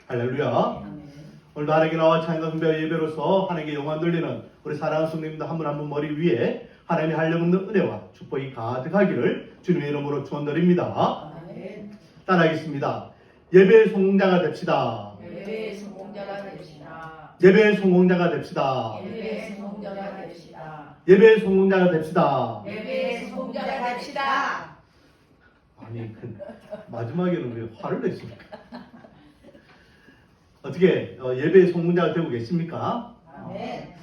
할렐루야. 오늘도 하나님께 나와 찬양과 숭배와 예배로서 하나님께 영광 돌리는 우리 사랑하는 성도님들 한 분 한 분 머리 위에 하나님의 한량없는 은혜와 축복이 가득하기를 주님의 이름으로 축원드립니다. 따라하겠습니다. 예배의 성공자가 됩시다. 예배의 성공자가 됩시다. 예배의 성공자가 됩시다. 예배의 성공자가 됩시다. 예배의 성공자가 됩시다. 예배의 성공자가 됩시다. 아니 마지막에는 왜 화를 냈습니까? 어떻게 예배의 성공자가 되고 계십니까? 아멘.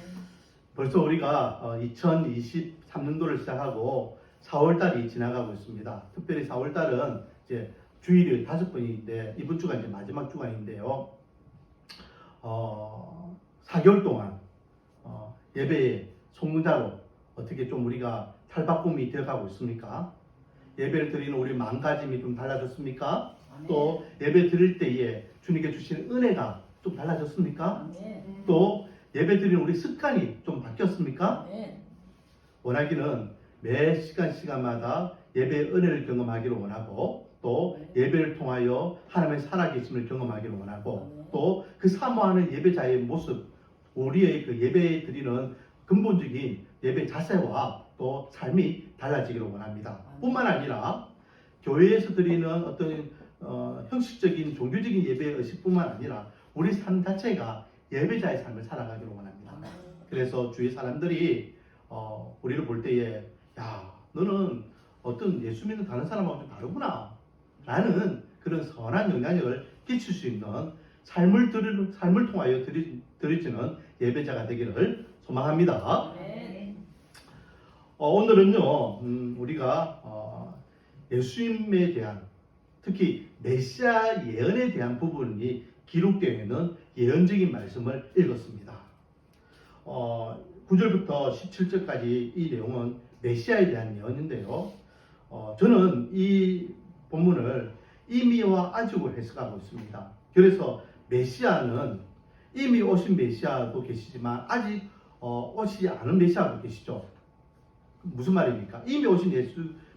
벌써 우리가 2023년도를 시작하고 4월달이 지나가고 있습니다. 특별히 4월달은 이제 주일이 5번인데 이번 주가 이제 마지막 주간인데요. 4개월 동안 예배의 성공자로 어떻게 좀 우리가 탈바꿈이 되어가고 있습니까? 예배를 드리는 우리 마음가짐이 좀 달라졌습니까? 또 예배 드릴 때에 주님께 주시는 은혜가 좀 달라졌습니까? 아멘. 또 예배 드리는 우리 습관이 좀 바뀌었습니까? 아멘. 원하기는 매 시간마다 예배의 은혜를 경험하기를 원하고 또 예배를 통하여 하나님의 살아계심을 경험하기를 원하고 또 그 사모하는 예배자의 모습, 우리의 그 예배 드리는 근본적인 예배 자세와 또 삶이 달라지기를 원합니다. 뿐만 아니라 교회에서 드리는 어떤 형식적인 종교적인 예배의 의식뿐만 아니라 우리 삶 자체가 예배자의 삶을 살아가기를 원합니다. 그래서 주위 사람들이 우리를 볼 때에 야 너는 어떤 예수 믿는 다른 사람하고 좀 다르구나 라는 그런 선한 영향력을 끼칠 수 있는 삶을 통하여 드려지는 예배자가 되기를 소망합니다. 아멘. 오늘은요 우리가 예수님에 대한 특히 메시아 예언에 대한 부분이 기록되어 있는 예언적인 말씀을 읽었습니다. 9절부터 17절까지 이 내용은 메시아에 대한 예언인데요. 저는 이 본문을 이미와 아직으로 해석하고 있습니다. 그래서 메시아는 이미 오신 메시아도 계시지만 아직 오시지 않은 메시아도 계시죠. 무슨 말입니까? 이미 오신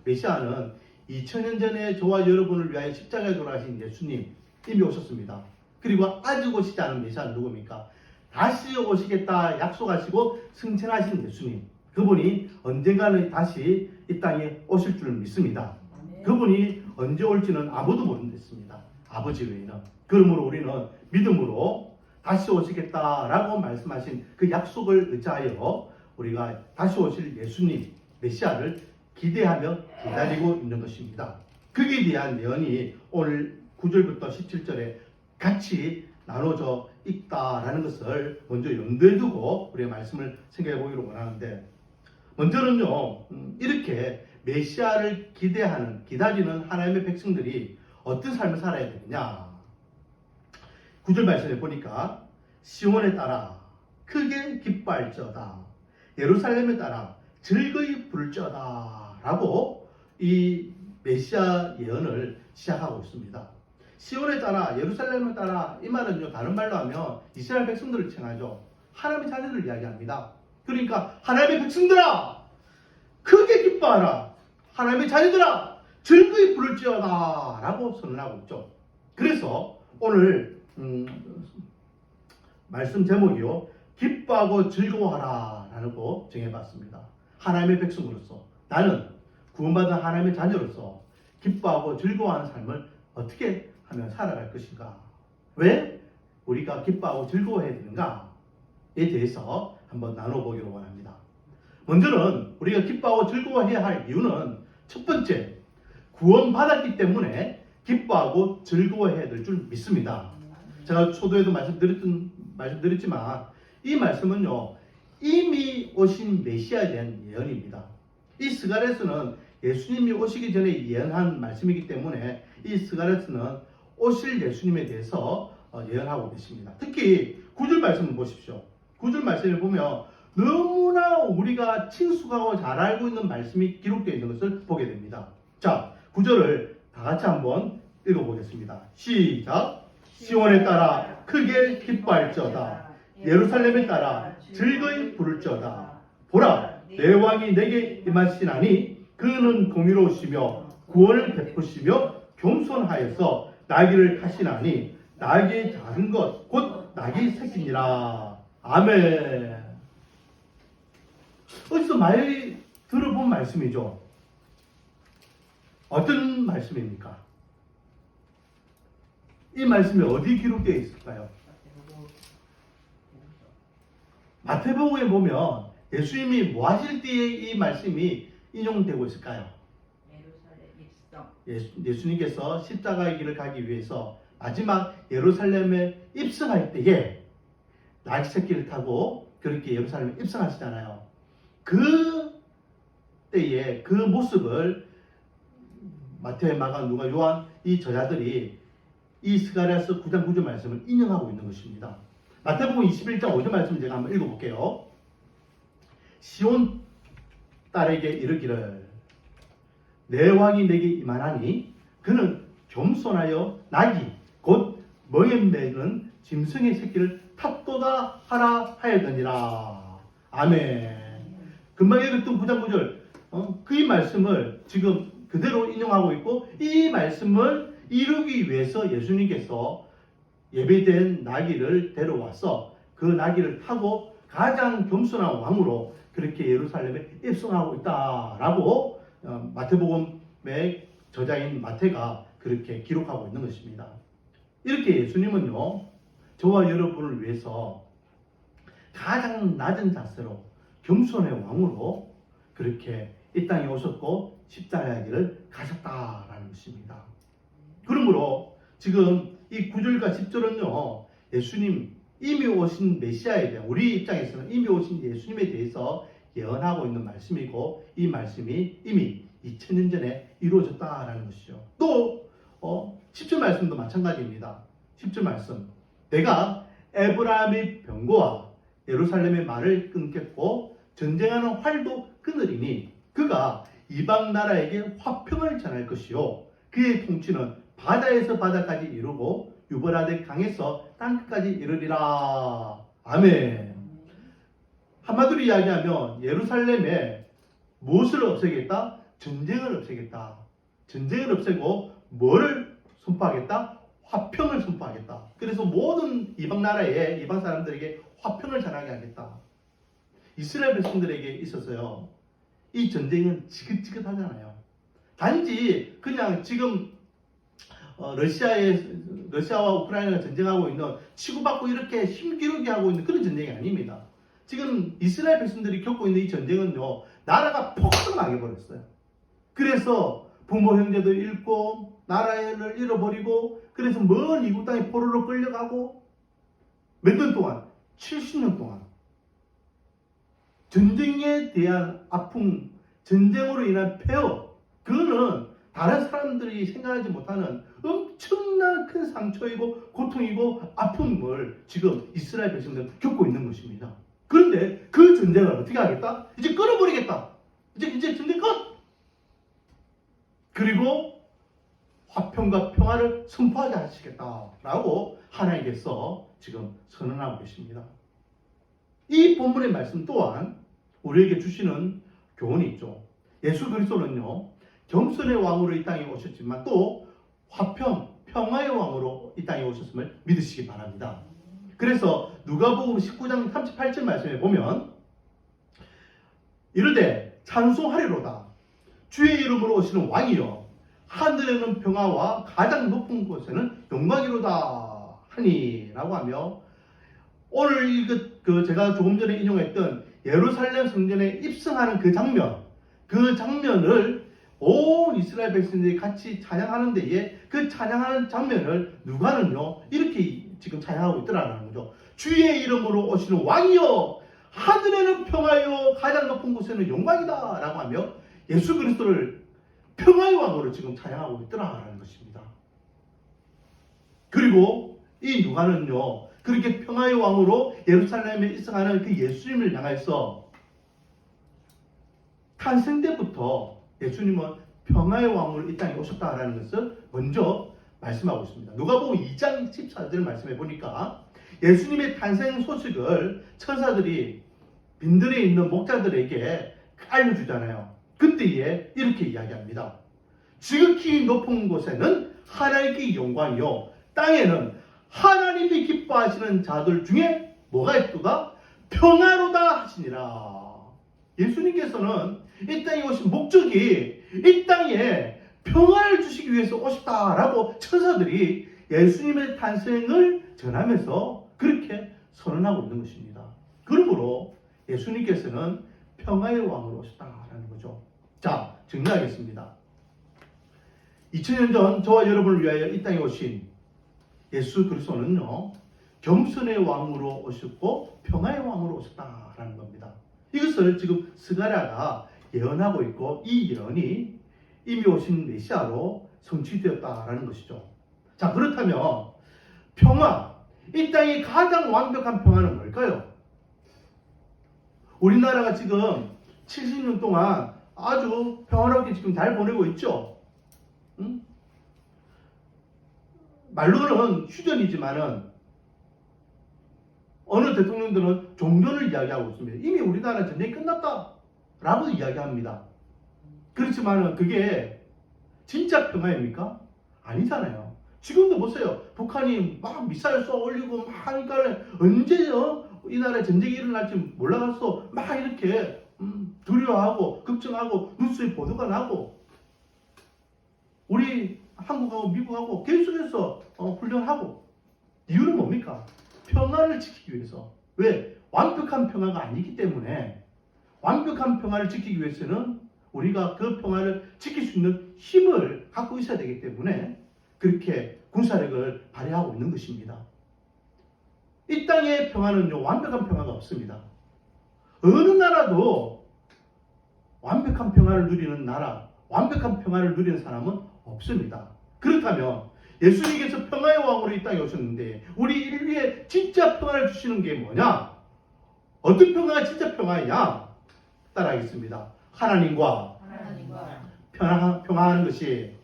메시아는 2000년 전에 저와 여러분을 위하여 십자가에 돌아가신 예수님 이미 오셨습니다. 그리고 아직 오시지 않은 메시아는 누굽니까? 다시 오시겠다 약속하시고 승천하신 예수님. 그분이 언젠가는 다시 이 땅에 오실 줄 믿습니다. 그분이 언제 올지는 아무도 모르겠습니다. 아버지 외에는. 그러므로 우리는 믿음으로 다시 오시겠다라고 말씀하신 그 약속을 의지하여 우리가 다시 오실 예수님, 메시아를 기대하며 기다리고 있는 것입니다. 그에 대한 예언이 오늘 9절부터 17절에 같이 나눠져 있다라는 것을 먼저 염두에 두고 우리의 말씀을 생각해 보기를 원하는데, 먼저는요 이렇게 메시아를 기다리는 하나님의 백성들이 어떤 삶을 살아야 되느냐. 9절 말씀에 보니까 시온에 따라 크게 기뻐할지어다, 예루살렘에 따라 즐거이 부를지어다 라고 이 메시아 예언을 시작하고 있습니다. 시온에 따라 예루살렘에 따라 이 말은요 다른 말로 하면 이스라엘 백성들을 칭하죠. 하나님의 자녀들을 이야기합니다. 그러니까 하나님의 백성들아 크게 기뻐하라, 하나님의 자녀들아 즐거이 부를지어다 라고 선언하고 있죠. 그래서 오늘 말씀 제목이요 기뻐하고 즐거워하라 라고 정해봤습니다. 하나님의 백성으로서 나는 구원받은 하나님의 자녀로서 기뻐하고 즐거워하는 삶을 어떻게 하면 살아갈 것인가, 왜 우리가 기뻐하고 즐거워해야 되는가에 대해서 한번 나눠보기로 원합니다. 먼저는 우리가 기뻐하고 즐거워해야 할 이유는 첫 번째, 구원받았기 때문에 기뻐하고 즐거워해야 될 줄 믿습니다. 제가 초도에도 말씀드렸지만 이 말씀은요 이미 오신 메시아에 대한 예언입니다. 이 스가랴서는 예수님이 오시기 전에 예언한 말씀이기 때문에 이 스가랴서는 오실 예수님에 대해서 예언하고 계십니다. 특히 9절 말씀을 보십시오. 9절 말씀을 보면 너무나 우리가 친숙하고 잘 알고 있는 말씀이 기록되어 있는 것을 보게 됩니다. 자, 9절을 다 같이 한번 읽어보겠습니다. 시작! 시온에 따라 크게 기뻐할지어다, 예루살렘에 따라 즐거이 부를지어다. 보라, 내 왕이 내게 임하시나니 그는 공의로우시며 구원을 베푸시며 겸손하여서 나귀를 타시나니 날개 작은 것 곧 낙이 새끼니라. 아멘. 어디서 많이 들어본 말씀이죠. 어떤 말씀입니까? 이 말씀이 어디 기록되어 있을까요? 마태복음에 보면 예수님이 뭐 하실 때에 이 말씀이 인용되고 있을까요? 예수님께서 십자가의 길을 가기 위해서 마지막 예루살렘에 입성할 때에 낙지 새끼를 타고 그렇게 예루살렘에 입성하시잖아요. 그 때에 그 모습을 마태, 마가, 누가, 요한 이 저자들이 이 스가랴서 9장 9절 말씀을 인용하고 있는 것입니다. 마태복음 21장 5절 말씀을 제가 한번 읽어볼게요. 시온 딸에게 이르기를 내 왕이 내게 임하나니 그는 겸손하여 낙이 곧 멍에 매는 짐승의 새끼를 탔도다 하라 하였느니라. 아멘. 금방 읽었던 9장 9절 그 이 말씀을 지금 그대로 인용하고 있고 이 말씀을 이루기 위해서 예수님께서 예배된 나귀를 데려와서 그 나귀를 타고 가장 겸손한 왕으로 그렇게 예루살렘에 입성하고 있다라고 마태복음의 저자인 마태가 그렇게 기록하고 있는 것입니다. 이렇게 예수님은요 저와 여러분을 위해서 가장 낮은 자세로 겸손의 왕으로 그렇게 이 땅에 오셨고 십자가의 길을 가셨다라는 것입니다. 그러므로 지금 이 9절과 10절은요 예수님 이미 오신 메시아에 대한 우리 입장에서는 이미 오신 예수님에 대해서 예언하고 있는 말씀이고 이 말씀이 이미 2000년 전에 이루어졌다라는 것이죠. 또 10절 말씀도 마찬가지입니다. 10절 말씀 내가 에브라임의 병거와 예루살렘의 말을 끊겠고 전쟁하는 활도 끊으리니 그가 이방 나라에게 화평을 전할 것이요 그의 통치는 바다에서 바다까지 이루고 유브라데 강에서 땅끝까지 이르리라. 아멘. 한마디로 이야기하면 예루살렘에 무엇을 없애겠다? 전쟁을 없애겠다. 전쟁을 없애고 뭐를 선포하겠다? 화평을 선포하겠다. 그래서 모든 이방 나라에 이방 사람들에게 화평을 전하게 하겠다. 이스라엘 백성들에게 있어서요 이 전쟁은 지긋지긋하잖아요. 단지 그냥 지금 러시아와 우크라이나가 전쟁하고 있는 치고받고 이렇게 힘기르게 하고 있는 그런 전쟁이 아닙니다. 지금 이스라엘 백성들이 겪고 있는 이 전쟁은요 나라가 폭삭 망해버렸어요. 그래서 부모 형제도 잃고 나라를 잃어버리고 그래서 먼 이국 땅에 포로로 끌려가고 몇 년 동안 70년 동안 전쟁에 대한 아픔, 전쟁으로 인한 폐허 그거는 다른 사람들이 생각하지 못하는 엄청난 큰 상처이고 고통이고 아픔을 지금 이스라엘 백성들은 겪고 있는 것입니다. 그런데 그 전쟁을 어떻게 하겠다? 이제 끊어버리겠다. 이제 전쟁 끝! 그리고 화평과 평화를 선포하게 하시겠다라고 하나님께서 지금 선언하고 계십니다. 이 본문의 말씀 또한 우리에게 주시는 교훈이 있죠. 예수 그리스도는요 겸손의 왕으로 이 땅에 오셨지만 또 화평, 평화의 왕으로 이 땅에 오셨음을 믿으시기 바랍니다. 그래서 누가복음 19장 38절 말씀에 보면 이르되 찬송하리로다 주의 이름으로 오시는 왕이여 하늘에는 평화와 가장 높은 곳에는 영광이로다 하니 라고 하며 오늘 제가 조금 전에 인용했던 예루살렘 성전에 입성하는 그 장면을 온 이스라엘 백성들이 같이 찬양하는 데에 그 찬양하는 장면을 누가는요 이렇게 지금 찬양하고 있더라는 거죠. 주의 이름으로 오시는 왕이여 하늘에는 평화요 가장 높은 곳에는 영광이다 라고 하며 예수 그리스도를 평화의 왕으로 지금 찬양하고 있더라는 것입니다. 그리고 이 누가는요 그렇게 평화의 왕으로 예루살렘에 입성하는 그 예수님을 향해서 탄생 때부터 예수님은 평화의 왕으로 이 땅에 오셨다라는 것을 먼저 말씀하고 있습니다. 누가복음 2장 14절 말씀해 보니까 예수님의 탄생 소식을 천사들이 빈들에 있는 목자들에게 알려주잖아요. 그때에 이렇게 이야기합니다. 지극히 높은 곳에는 하나님께 영광이요 땅에는 기뻐하시는 자들 중에 뭐가 있도다? 평화로다 하시니라. 예수님께서는 이 땅에 오신 목적이 이 땅에 평화를 주시기 위해서 오셨다라고 천사들이 예수님의 탄생을 전하면서 그렇게 선언하고 있는 것입니다. 그러므로 예수님께서는 평화의 왕으로 오셨다라는 거죠. 자, 정리하겠습니다. 2000년 전 저와 여러분을 위하여 이 땅에 오신 예수 그리스도는요, 겸손의 왕으로 오셨고 평화의 왕으로 오셨다라는 겁니다. 이것을 지금 스가랴가 예언하고 있고 이 예언이 이미 오신 메시아로 성취되었다라는 것이죠. 자, 그렇다면 평화, 이 땅의 가장 완벽한 평화는 뭘까요? 우리나라가 지금 70년 동안 아주 평화롭게 지금 잘 보내고 있죠. 응? 말로는 휴전이지만은 어느 대통령들은 종전을 이야기하고 있습니다. 이미 우리나라 전쟁이 끝났다라고 이야기합니다. 그렇지만은 그게 진짜 평화입니까? 아니잖아요. 지금도 보세요. 북한이 막 미사일 쏘아 올리고 막 하니까 언제 이 나라에 전쟁이 일어날지 몰라갔어. 막 이렇게 두려워하고 걱정하고 뉴스에 보도가 나고 우리 한국하고 미국하고 계속해서 훈련하고 이유는 뭡니까? 평화를 지키기 위해서. 왜? 완벽한 평화가 아니기 때문에 완벽한 평화를 지키기 위해서는 우리가 그 평화를 지킬 수 있는 힘을 갖고 있어야 되기 때문에 그렇게 군사력을 발휘하고 있는 것입니다. 이 땅의 평화는요, 완벽한 평화가 없습니다. 어느 나라도 완벽한 평화를 누리는 나라, 완벽한 평화를 누리는 사람은 없습니다. 그렇다면 예수님께서 평화의 왕으로 이 땅에 오셨는데 우리 인류에 진짜 평화를 주시는 게 뭐냐? 어떤 평화가 진짜 평화이냐? 따라하겠습니다. 하나님과 평화하는 것이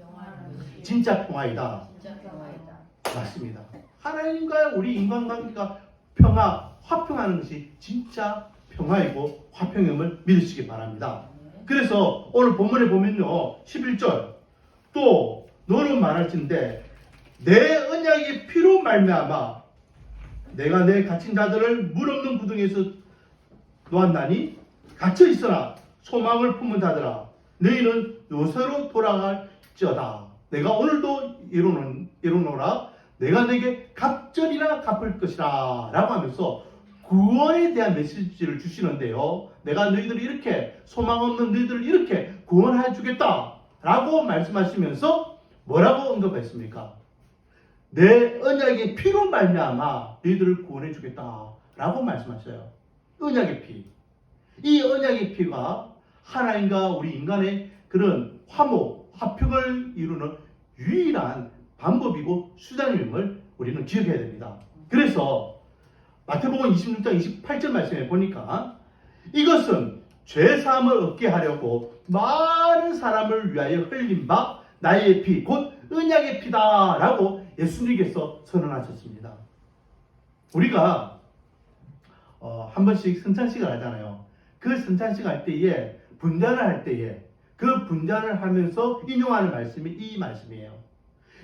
진짜 평화이다. 맞습니다. 하나님과 우리 인간관계가 화평하는 것이 진짜 평화이고 화평임을 믿으시기 바랍니다. 그래서 오늘 본문에 보면요, 11절 또 너는 말할진대 내 언약의 피로 말미암아 내가 내 갇힌 자들을 물 없는 구덩이에서 놓았나니 갇혀 있으나 소망을 품은 자들아 너희는 요새로 돌아갈지어다. 내가 오늘도 이루노라. 내가 내게 갑절이나 갚을 것이라 라고 하면서 구원에 대한 메시지를 주시는데요, 내가 너희들을 이렇게 소망 없는 너희들을 이렇게 구원해 주겠다 라고 말씀하시면서 뭐라고 언급했습니까? 내 언약의 피로 말미암아 너희들을 구원해 주겠다 라고 말씀하셔요. 언약의 피. 이 언약의 피가 하나님과 우리 인간의 그런 화평을 이루는 유일한 방법이고 수단임을 우리는 기억해야 됩니다. 그래서 마태복음 26장 28절 말씀에 보니까 이것은 죄사함을 얻게 하려고 많은 사람을 위하여 흘린 바 나의 피 곧 언약의 피다 라고 예수님께서 선언하셨습니다. 우리가 한 번씩 성찬식을 하잖아요. 그 성찬식 할 때에 분잔을 할 때에 그 분잔을 하면서 인용하는 말씀이 이 말씀이에요.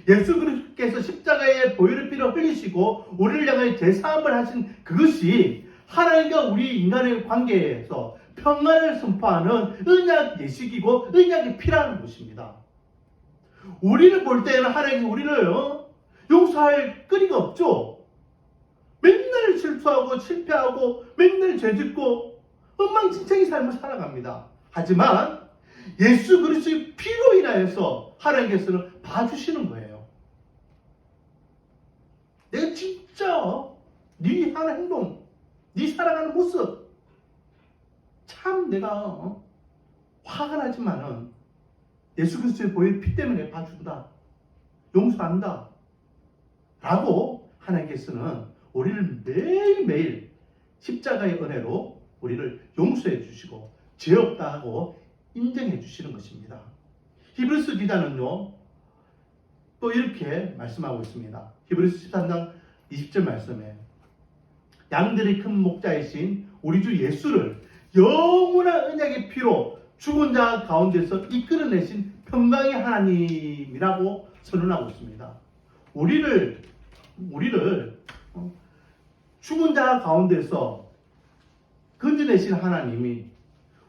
예수 그리스도께서 십자가에 보혈의 피를 흘리시고 우리를 향하여 제사함을 하신 그것이 하나님과 우리 인간의 관계에서 평화를 선포하는 언약 예식이고 언약의 피라는 것입니다. 우리를 볼 때는 하나님이 우리를 용서할 거리가 없죠. 맨날 실수하고 실패하고 맨날 죄짓고 엉망진창의 삶을 살아갑니다. 하지만 예수 그리스도의 피로 인하여서 하나님께서는 봐주시는 거예요. 내가 진짜 네 하는 행동, 네 살아가는 모습 참 내가 화가 나지만은 예수 그리스도의 보혈 피 때문에 봐준다, 용서한다 라고 하나님께서는 우리를 매일매일 십자가의 은혜로 우리를 용서해 주시고 죄 없다 하고 인정해 주시는 것입니다. 히브리서 기자는요 또 이렇게 말씀하고 있습니다. 히브리서 13장 20절 말씀에 양들의 큰 목자이신 우리 주 예수를 영원한 언약의 피로 죽은 자 가운데서 이끌어내신 평강의 하나님이라고 선언하고 있습니다. 우리를 죽은 자 가운데서 건져내신 하나님이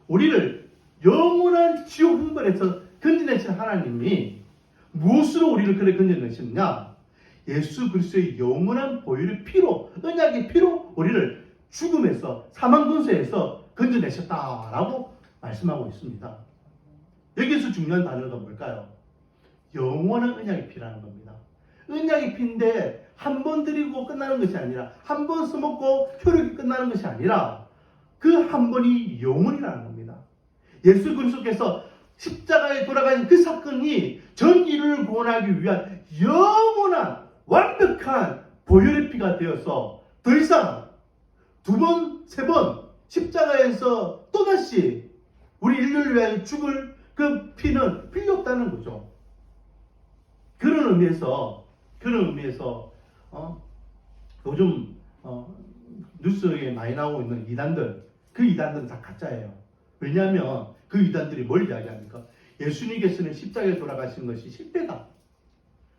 우리를 영원한 지옥 흥벌에서 건져내신 하나님이 무엇으로 우리를 그래 건져내셨느냐? 예수 그리스도의 영원한 보혈의 피로, 언약의 피로 우리를 죽음에서, 사망 권세에서 건져내셨다라고 말씀하고 있습니다. 여기서 중요한 단어가 뭘까요? 영원한 언약의 피라는 겁니다. 언약의 피인데 한 번 드리고 끝나는 것이 아니라, 한 번 써먹고 효력이 끝나는 것이 아니라 그 한 번이 영원이라는 겁니다. 예수 그리스도께서 십자가에 돌아가신 그 사건이 전 인류를 구원하기 위한 영원한 완벽한 보혈의 피가 되어서 더 이상 두 번, 세 번 십자가에서 또다시 우리 인류를 위하여 죽을 그 피는 필요 없다는 거죠. 그런 의미에서 요즘 뉴스에 많이 나오고 있는 이단들, 그 이단들은 다 가짜예요. 왜냐하면 그 이단들이 뭘 이야기합니까? 예수님께서는 십자가에 돌아가신 것이 실패다.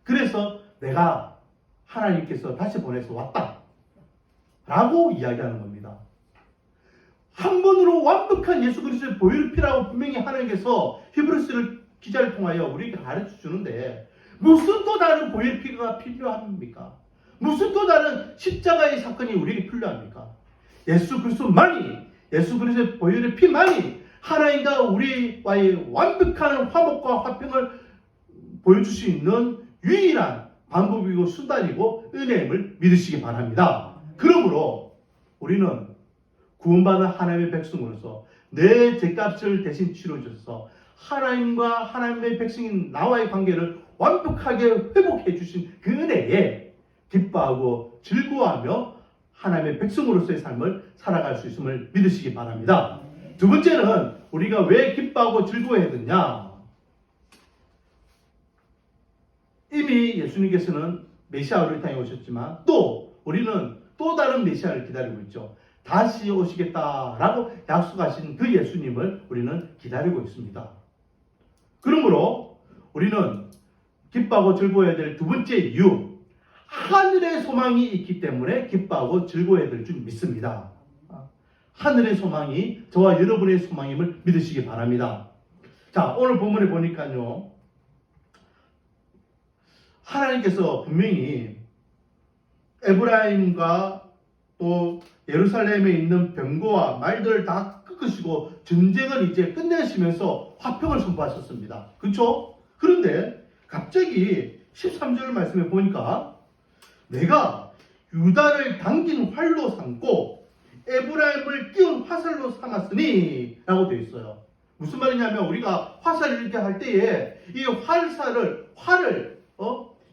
그래서 내가 하나님께서 다시 보내서 왔다 라고 이야기하는 겁니다. 한 번으로 완벽한 예수 그리스도의 보혈의 피라고 분명히 하나님께서 히브리서를 기자를 통하여 우리에게 가르쳐 주는데, 무슨 또 다른 보혈의 피가 필요합니까? 무슨 또 다른 십자가의 사건이 우리에게 필요합니까? 예수 그리스도만이, 예수 그리스도의 보혈의 피만이 하나님과 우리와의 완벽한 화목과 화평을 보여줄 수 있는 유일한 방법이고 수단이고 은혜임을 믿으시기 바랍니다. 그러므로 우리는 구원받은 하나님의 백성으로서 내 죄값을 대신 치러주셔서 하나님과 하나님의 백성인 나와의 관계를 완벽하게 회복해 주신 그 은혜에 기뻐하고 즐거워하며 하나님의 백성으로서의 삶을 살아갈 수 있음을 믿으시기 바랍니다. 두 번째는 우리가 왜 기뻐하고 즐거워해야 되냐? 이미 예수님께서는 메시아로 이 땅에 오셨지만 또 우리는 또 다른 메시아를 기다리고 있죠. 다시 오시겠다라고 약속하신 그 예수님을 우리는 기다리고 있습니다. 그러므로 우리는 기뻐하고 즐거워해야 될 두 번째 이유, 하늘의 소망이 있기 때문에 기뻐하고 즐거워해야 될 줄 믿습니다. 하늘의 소망이 저와 여러분의 소망임을 믿으시기 바랍니다. 자, 오늘 본문에 보니까요, 하나님께서 분명히 에브라임과 또 예루살렘에 있는 병거와 말들을 다 꺾으시고 전쟁을 이제 끝내시면서 화평을 선포하셨습니다. 그렇죠? 그런데 갑자기 13절 말씀에 보니까 내가 유다를 당긴 활로 삼고 에브라임을 끼운 화살로 삼았으니 라고 되어 있어요. 무슨 말이냐면 우리가 화살을 이렇게 할 때에 이 활을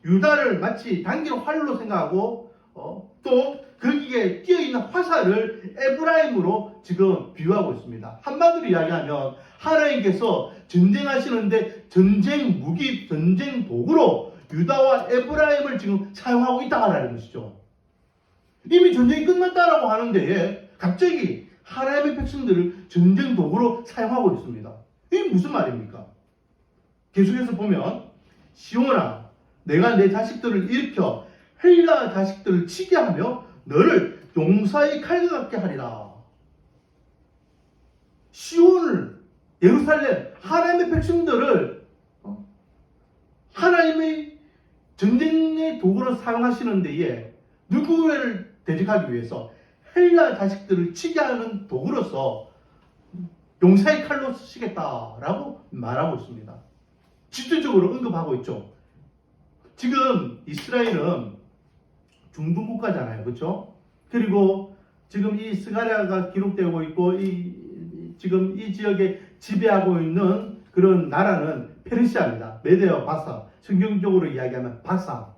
유다를 마치 당긴 활로 생각하고 또 거기에 끼어있는 화살을 에브라임으로 지금 비유하고 있습니다. 한마디로 이야기하면 하나님께서 전쟁하시는데 전쟁 무기, 전쟁 도구로 유다와 에브라임을 지금 사용하고 있다라는 것이죠. 이미 전쟁이 끝났다라고 하는데 갑자기 하나님의 백성들을 전쟁 도구로 사용하고 있습니다. 이게 무슨 말입니까? 계속해서 보면 시온아, 내가 내 자식들을 일으켜 헬라 자식들을 치게 하며 너를 용사의 칼과 같게 하리라. 시온을, 예루살렘, 하나님의 백성들을 하나님의 전쟁의 도구로 사용하시는 데에 누구를 대적하기 위해서 헬라 자식들을 치게 하는 도구로서 용사의 칼로 쓰시겠다라고 말하고 있습니다. 직접적으로 언급하고 있죠. 지금 이스라엘은 중동 국가잖아요. 그렇죠? 그리고 지금 이 스가랴가 기록되고 있고 지금 이 지역에 지배하고 있는 그런 나라는 페르시아입니다. 메데와 바사. 성경적으로 이야기하면 바사.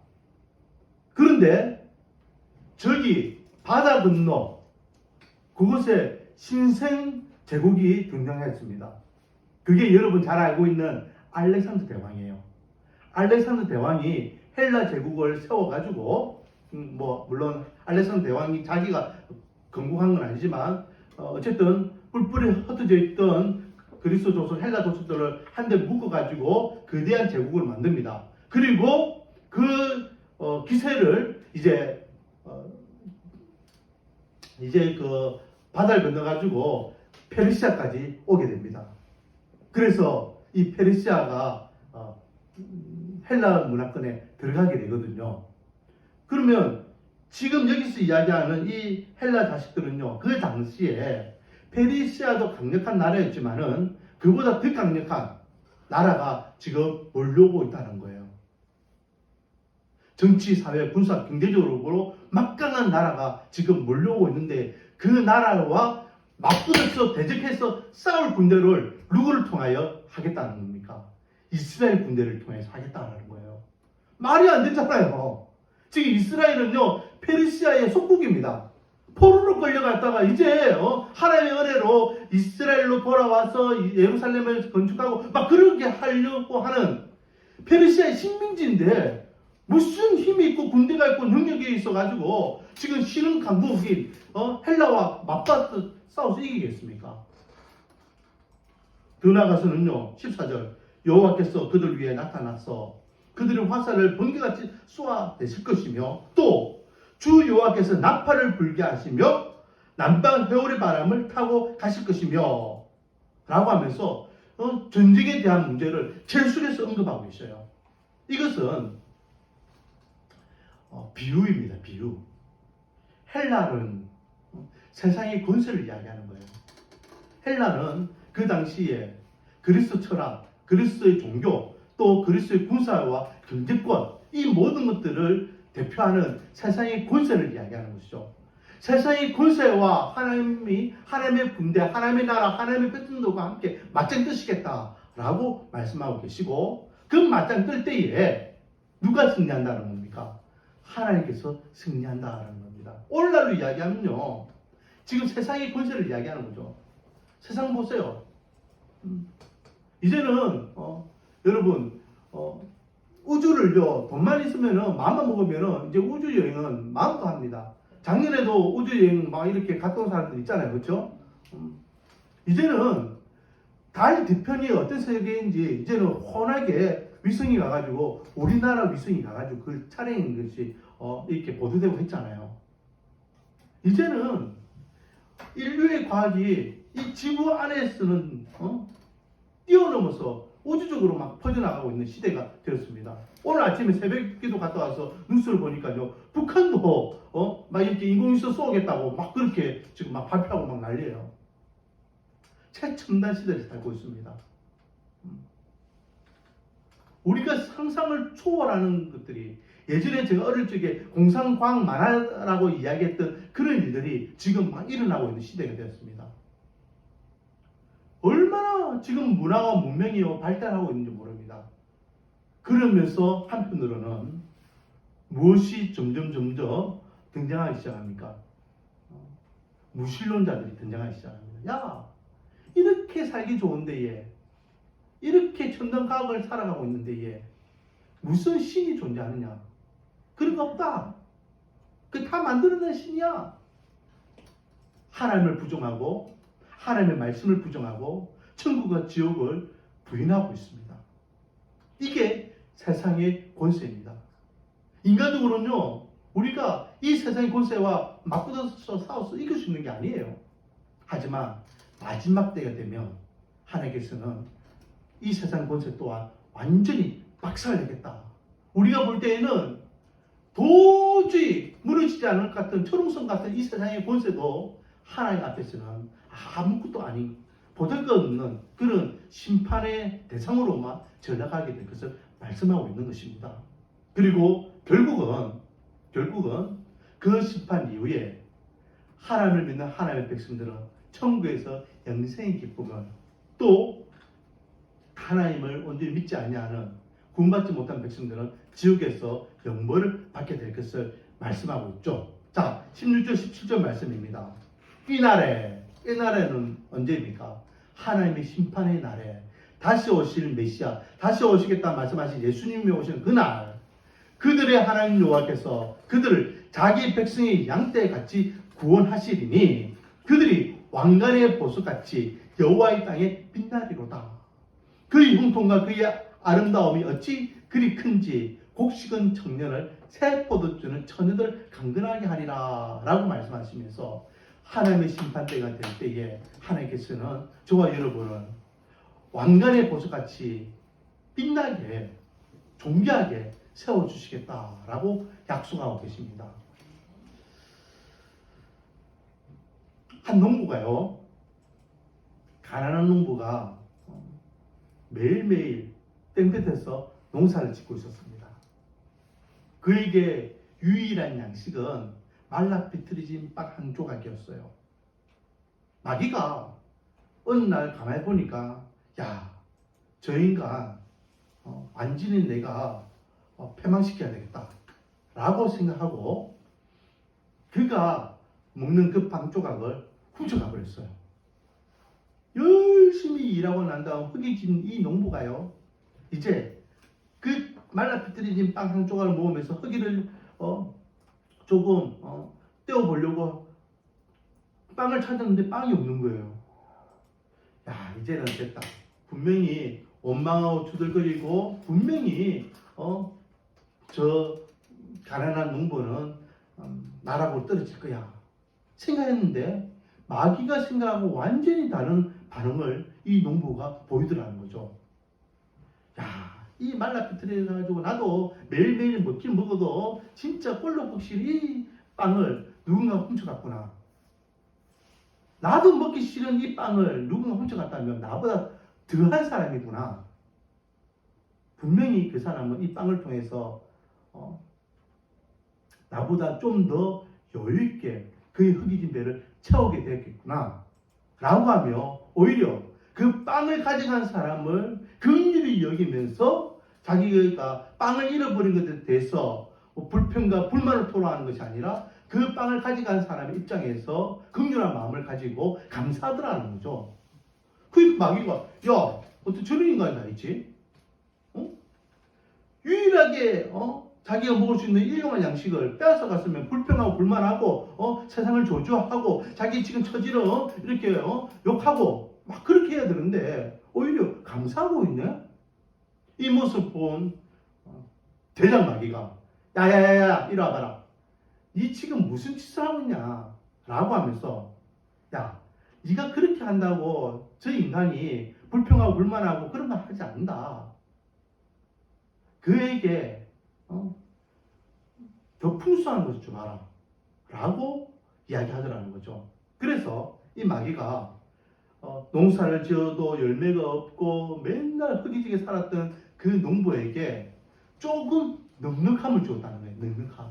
그런데 저기 바다 건너 그곳에 신생 제국이 등장했습니다. 그게 여러분 잘 알고 있는 알렉산더 대왕이에요. 알렉산더 대왕이 헬라 제국을 세워가지고 물론 알렉산더 대왕이 자기가 건국한 건 아니지만 어쨌든 뿔뿔이 흩어져 있던 그리스 조선, 헬라 조선들을 한데 묶어가지고 거대한 제국을 만듭니다. 그리고 그 기세를 이제 이제 그 바다를 건너가지고 페르시아까지 오게 됩니다. 그래서 이 페르시아가 헬라 문화권에 들어가게 되거든요. 그러면 지금 여기서 이야기하는 이 헬라 자식들은요, 그 당시에 페르시아도 강력한 나라였지만은 그보다 더 강력한 나라가 지금 몰려오고 있다는 거예요. 정치, 사회, 군사, 경제적으로 막강한 나라가 지금 몰려오고 있는데 그 나라와 맞붙어서 대적해서 싸울 군대를 누구를 통하여 하겠다는 겁니까? 이스라엘 군대를 통해서 하겠다는 거예요. 말이 안 되잖아요. 지금 이스라엘은요, 페르시아의 속국입니다. 포로로 끌려갔다가 이제 하나님의 은혜로 이스라엘로 돌아와서 예루살렘을 건축하고 막 그렇게 하려고 하는 페르시아의 식민지인데 무슨 힘이 있고 군대가 있고 능력이 있어가지고 지금 신흥 강국인 헬라와 맞받아 싸워서 이기겠습니까? 더 나아가서는요, 14절 여호와께서 그들 위에 나타나서 그들의 화살을 번개같이 쏘아내실 것이며 또 주 여호와께서 나팔을 불게 하시며 남방 회오리 바람을 타고 가실 것이며 라고 하면서 전쟁에 대한 문제를 계속해서 언급하고 있어요. 이것은 비유입니다. 비유. 헬라는 세상의 권세를 이야기하는 거예요. 헬라는 그 당시에 그리스도 철학, 그리스도의 종교, 또 그리스도의 군사와 경제권, 이 모든 것들을 대표하는 세상의 권세를 이야기하는 것이죠. 세상의 권세와 하나님의 군대, 하나님의 나라, 하나님의 백성들과 함께 맞짱 뜨시겠다라고 말씀하고 계시고, 그 맞짱 뜰 때에 누가 승리한다는 겁니까? 하나님께서 승리한다는 겁니다. 오늘날로 이야기하면요, 지금 세상의 권세를 이야기하는 거죠. 세상 보세요. 이제는 여러분 우주를요, 돈만 있으면은 마음만 먹으면은 이제 우주 여행은 마음껏 합니다. 작년에도 우주 여행 막 이렇게 갔다 온 사람들 있잖아요, 그렇죠? 이제는 달 뒤편이 어떤 세계인지 이제는 훤하게 위성이 가가지고 우리나라 위성이 가가지고 그걸 촬영한 것이 이렇게 보도되고 했잖아요. 이제는 인류의 과학이 이 지구 안에서는 뛰어넘어서 우주적으로 막 퍼져나가고 있는 시대가 되었습니다. 오늘 아침에 새벽기도 갔다 와서 뉴스를 보니까요, 북한도 막 이렇게 인공위성 쏘겠다고 막 그렇게 지금 막 발표하고 막 난리예요. 최첨단 시대를 살고 있습니다. 우리가 상상을 초월하는 것들이 예전에 제가 어릴 적에 공상과학 만화라고 이야기했던 그런 일들이 지금 막 일어나고 있는 시대가 되었습니다. 얼마나 지금 문화와 문명이 발달하고 있는지 모릅니다. 그러면서 한편으로는 무엇이 점점 등장하기 시작합니까? 무신론자들이 등장하기 시작합니다. 야, 이렇게 살기 좋은데 얘, 이렇게 첨단 과학을 살아가고 있는데 얘, 무슨 신이 존재하느냐? 그런 거 없다. 그 다 만들어낸 신이야. 하나님을 부정하고 하나님의 말씀을 부정하고 천국과 지옥을 부인하고 있습니다. 이게 세상의 권세입니다. 인간적으로는요, 우리가 이 세상의 권세와 맞붙어서 싸워서 이길 수 있는 게 아니에요. 하지만 마지막 때가 되면 하나님께서는 이 세상 권세 또한 완전히 박살내겠다. 우리가 볼 때에는 도저히 무너지지 않을 것 같은 철옹성 같은 이 세상의 권세도 하나님 앞에서는 아무것도 아닌 보잘것없는 그런 심판의 대상으로만 전락하게 될 것을 말씀하고 있는 것입니다. 그리고 결국은 그 심판 이후에 하나님을 믿는 하나님의 백성들은 천국에서 영생의 기쁨을, 또 하나님을 온전히 믿지 아니하는 구원받지 못한 백성들은 지옥에서 영벌을 받게 될 것을 말씀하고 있죠. 자, 16절 17절 말씀입니다. 이 날에는 언제입니까? 하나님의 심판의 날에 다시 오실 메시아, 다시 오시겠다 말씀하신 예수님이 오시는 그날, 그들의 하나님 여호와께서 그들을 자기 백성의 양떼 같이 구원하시리니 그들이 왕관의 보석같이 여호와의 땅에 빛나리로다. 그의 형통과 그의 아름다움이 어찌 그리 큰지 곡식은 청년을 새 포도주는 처녀들 강건하게 하리라 라고 말씀하시면서 하나님의 심판대가 될 때에 하나님께서는 저와 여러분은 왕관의 보석같이 빛나게 존귀하게 세워주시겠다라고 약속하고 계십니다. 한 농부가요, 가난한 농부가 매일매일 땡볕에서 농사를 짓고 있었습니다. 그에게 유일한 양식은 말라 비틀어진 빵 한 조각이었어요. 마귀가 어느 날 가만히 보니까, 야, 저 인간 완전히 내가 패망시켜야 되겠다 라고 생각하고 그가 먹는 그 빵 조각을 훔쳐가 버렸어요. 열심히 일하고 난 다음 허기진 이 농부가요, 이제 그 말라 비틀어진 빵 한 조각을 먹으면서 허기를 조금 떼어보려고 빵을 찾았는데 빵이 없는 거예요. 야, 이제는 됐다. 분명히 원망하고 투덜거리고 분명히 저 가난한 농부는 나라고 떨어질 거야 생각했는데, 마귀가 생각하고 완전히 다른 반응을 이 농부가 보이더라는 거죠. 야, 이 말라비틀에 가지고 나도 매일매일 먹긴 먹어도 진짜 꼴로 확실히 이 빵을 누군가 훔쳐갔구나. 나도 먹기 싫은 이 빵을 누군가 훔쳐갔다면 나보다 더한 사람이구나. 분명히 그 사람은 이 빵을 통해서 나보다 좀 더 여유있게 그의 허기진 배를 채우게 되었겠구나 라고 하며 오히려 그 빵을 가져간 사람을 긍휼히 여기면서 자기가 빵을 잃어버린 것에 대해서 불평과 불만을 토로하는 것이 아니라 그 빵을 가져간 사람의 입장에서 긍휼한 마음을 가지고 감사하더라는 거죠. 그 마귀가, 야, 어떻게 저런 인간이 다 있지? 유일하게 자기가 먹을 수 있는 일용한 양식을 빼앗아 갔으면 불평하고 불만하고 세상을 저주하고 자기 지금 처지를 이렇게 욕하고 막 그렇게 해야 되는데 오히려 감사하고 있네. 이 모습 본 대장 마귀가, 야야야야 이리 와봐라, 니 지금 무슨 짓을 하고 있냐 라고 하면서, 야, 네가 그렇게 한다고 저 인간이 불평하고 불만하고 그런 거 하지 않는다. 그에게 더 풍성한 것을 주마라 라고 이야기하더라는 거죠. 그래서 이 마귀가 농사를 지어도 열매가 없고 맨날 허기지게 살았던 그 농부에게 조금 넉넉함을 주었다는 거예요. 넉넉함.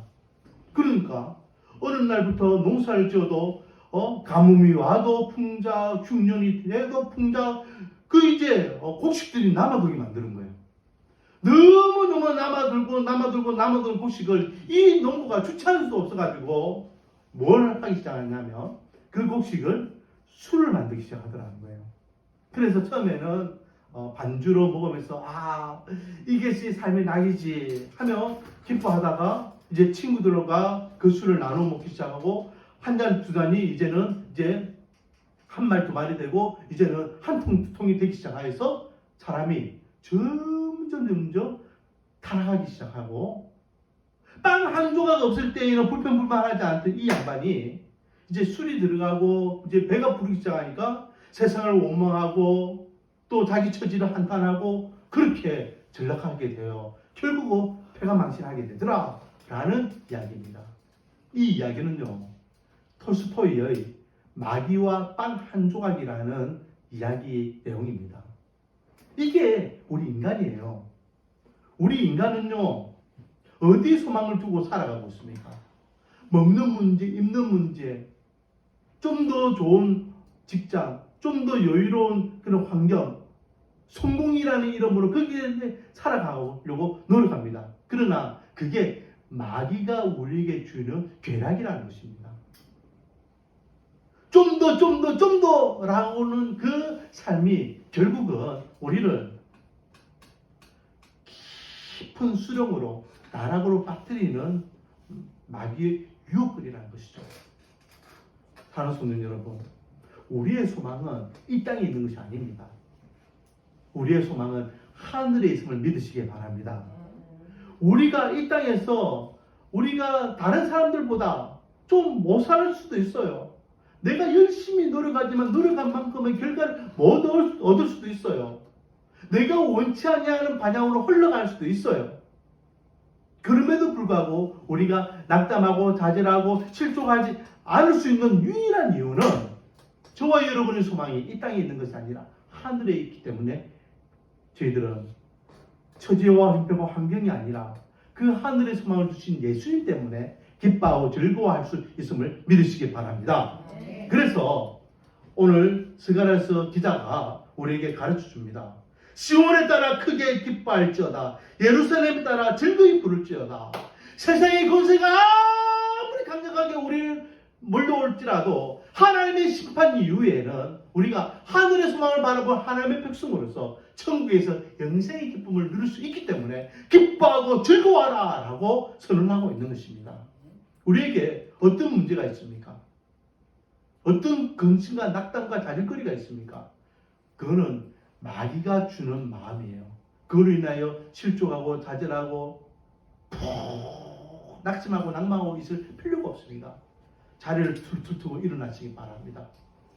그러니까 어느 날부터 농사를 지어도 가뭄이 와도 풍작, 흉년이 돼도 풍작, 그 이제 곡식들이 남아돌게 만드는 거예요. 너무너무 남아들고 곡식을 이 농부가 주체할 수 없어가지고 뭘 하기 시작하냐면 그 곡식을 술을 만들기 시작하더라는 거예요. 그래서 처음에는 반주로 먹으면서 이것이 삶의 낙이지 하며 기뻐하다가 이제 친구들과 그 술을 나눠 먹기 시작하고 한 잔 두 잔이 이제는 이제 한 말 두 말이 되고 이제는 한 통 두 통이 되기 시작해서 사람이 점점 타락하기 시작하고, 빵 한 조각 없을 때에는 불평불만하지 않던 이 양반이 이제 술이 들어가고 이제 배가 부르기 시작하니까 세상을 원망하고 또 자기 처지를 한탄하고 그렇게 전락하게 되어 결국은 패가 망신하게 되더라 라는 이야기입니다. 이 이야기는요, 톨스토이의 마귀와 빵 한 조각이라는 이야기 내용입니다. 이게 우리 인간이에요. 우리 인간은요, 어디 소망을 두고 살아가고 있습니까? 먹는 문제, 입는 문제, 좀 더 좋은 직장, 좀 더 여유로운 그런 환경, 성공이라는 이름으로 거기에 살아가려고 노력합니다. 그러나 그게 마귀가 우리에게 주는 괴락이라는 것입니다. 좀 더 라고는 그 삶이 결국은 우리를 깊은 수렁으로 나락으로 빠뜨리는 마귀의 유혹거리라는 것이죠. 사랑하는 성도 여러분, 우리의 소망은 이 땅에 있는 것이 아닙니다. 우리의 소망은 하늘에 있음을 믿으시기 바랍니다. 우리가 이 땅에서 우리가 다른 사람들보다 좀 못 살 수도 있어요. 내가 열심히 노력하지만 노력한 만큼의 결과를 못 얻을 수도 있어요. 내가 원치 아니하는 방향으로 흘러갈 수도 있어요. 그럼에도 불구하고 우리가 낙담하고 좌절하고 실족하지 않을 수 있는 유일한 이유는 저와 여러분의 소망이 이 땅에 있는 것이 아니라 하늘에 있기 때문에 저희들은 처지와 형편과 환경이 아니라 그 하늘의 소망을 주신 예수님 때문에 기뻐하고 즐거워할 수 있음을 믿으시기 바랍니다. 네. 그래서 오늘 스가랴서 기자가 우리에게 가르쳐 줍니다. 시온에 따라 크게 기뻐할지어다. 예루살렘에 따라 즐거이 부를지어다. 세상의 권세가 아무리 강력하게 우리를 몰려올지라도 하나님의 심판 이후에는 우리가 하늘의 소망을 바라본 하나님의 백성으로서 천국에서 영생의 기쁨을 누릴 수 있기 때문에 기뻐하고 즐거워하라 라고 선언하고 있는 것입니다. 우리에게 어떤 문제가 있습니까? 어떤 근심과 낙담과 좌절거리가 있습니까? 그거는 마귀가 주는 마음이에요. 그걸로 인하여 실족하고 좌절하고 푹 낙심하고 낭망하고 있을 필요가 없습니다. 자리를 툴툴 트고 일어나시기 바랍니다.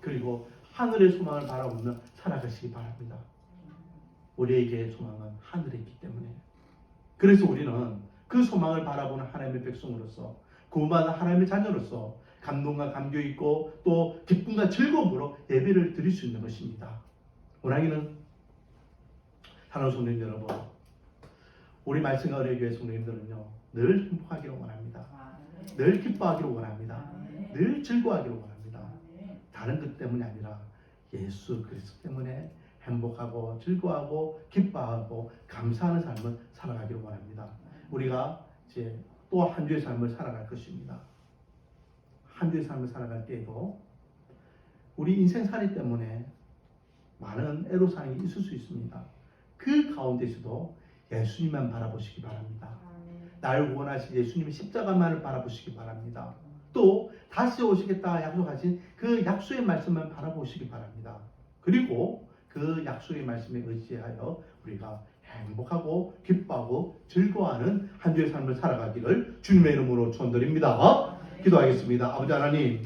그리고 하늘의 소망을 바라보며 살아가시기 바랍니다. 우리에게 소망은 하늘에 있기 때문에. 그래서 우리는 그 소망을 바라보는 하나님의 백성으로서 구원받은 하나님의 자녀로서 감동과 감격 있고 또 기쁨과 즐거움으로 예배를 드릴 수 있는 것입니다. 원하기는 사랑하는 성도님 여러분, 우리 말씀과 은혜교회 성도님들은요 늘 행복하기를 원합니다. 늘 기뻐하기를 원합니다. 늘 즐거워하기를 원합니다. 다른 것 때문이 아니라 예수 그리스도 때문에 행복하고 즐거워하고 기뻐하고 감사하는 삶을 살아가기를 원합니다. 우리가 이제 또 한 주의 삶을 살아갈 것입니다. 한 주의 삶을 살아갈 때에도 우리 인생살이 때문에 많은 애로사항이 있을 수 있습니다. 그 가운데서도 예수님만 바라보시기 바랍니다. 날 구원하신 예수님의 십자가만을 바라보시기 바랍니다. 또 다시 오시겠다 약속하신 그 약속의 말씀만 바라보시기 바랍니다. 그리고 그 약속의 말씀에 의지하여 우리가 행복하고 기뻐하고 즐거워하는 한 주의 삶을 살아가기를 주님의 이름으로 축원드립니다. 기도하겠습니다. 아버지 하나님,